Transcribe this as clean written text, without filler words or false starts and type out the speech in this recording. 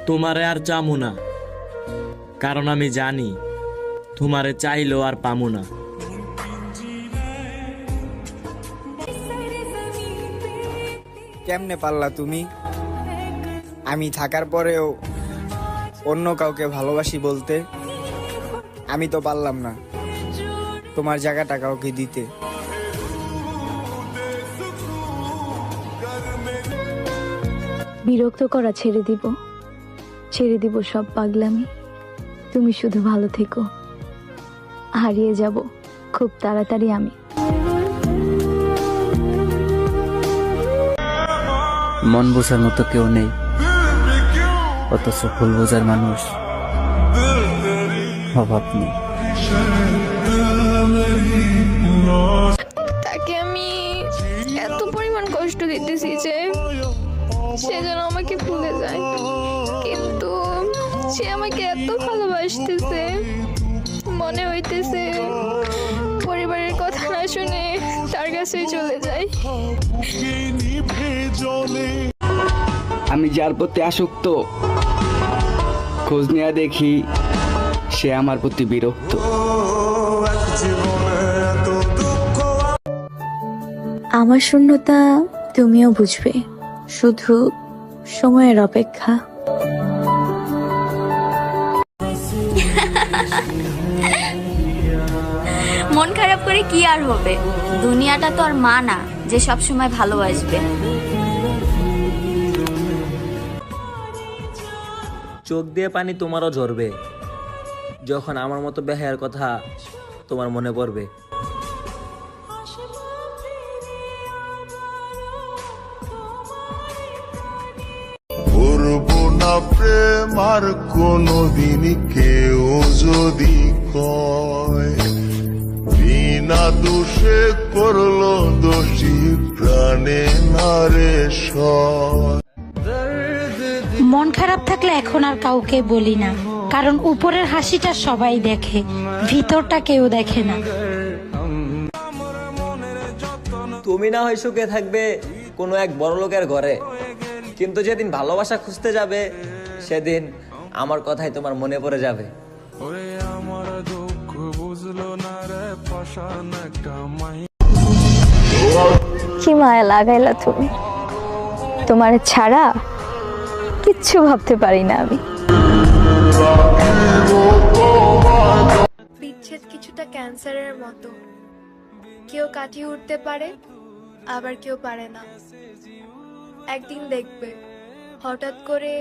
তোমারে আর চামু না, কারণ আমি জানি তোমারে চাইলেও আর পামু না। কেমনে পারলা তুমি আমি থাকার পরেও অন্য কাউকে ভালোবাসি বলতে? আমি তো পারলাম না তোমার জায়গাটা কাউকে দিতে। বিরক্ত করা ছেড়ে দিব সব পাগলামি। তুমি শুধু ভালো থেকো, হারিয়ে যাব খুব তাড়াতাড়ি আমি। মন বোঝার মতো কেউ নেই, অথচ ভুল বোঝার মানুষ অভাব নেই। তাকে আমি এত পরিমাণ কষ্ট দিতেছি যে সে যেন আমাকে ভুলে যায়, কিন্তু সে আমাকে এত ভালোবাসতেছে, মনে হইতেছে পরিবারের কথা না শুনে তার কাছেই চলে যায়। আমি যার প্রতি আসক্ত, খোঁজ নিয়ে দেখি সে আমার প্রতি বিরক্ত। আমার শূন্যতা তুমিও বুঝবে, শুধু সময়ের অপেক্ষা। মন খারাপ করে কি আর হবে, দুনিয়াটা তো আর মা না যে সব সময় ভালোবাসবে। চোখ দিয়ে পানি তোমারও ঝরবে যখন আমার মতো বেহায়ার কথা তোমার মনে পড়বে। করবো না প্রেম আর কোনদিন কেউ যদি কয়, বিনা দোষে করলো দোষী প্রাণে নারে সয়। মন খারাপ থাকলে এখন আর কাউকে বলি না, কারণ উপরের হাসিটা সবাই দেখে, ভিতরটা কেউ দেখে না। তুমি না হয় সুখে থাকবে কোনো এক বড় লোকের ঘরে, কিন্তু যেদিন ভালোবাসা খুঁজতে যাবে সেদিন আমার কথাই তোমার মনে পড়ে যাবে। কি মায়া লাগাইলা তুমি, তোমার ছাড়া কিচ্ছু ভাবতে পারি না আমি। বিচ্ছেদ কিছুটা ক্যান্সারের মতো, কেউ কাটিয়ে উঠতে পারে, আবার কেউ পারে না। একদিন দেখবে হঠাৎ করে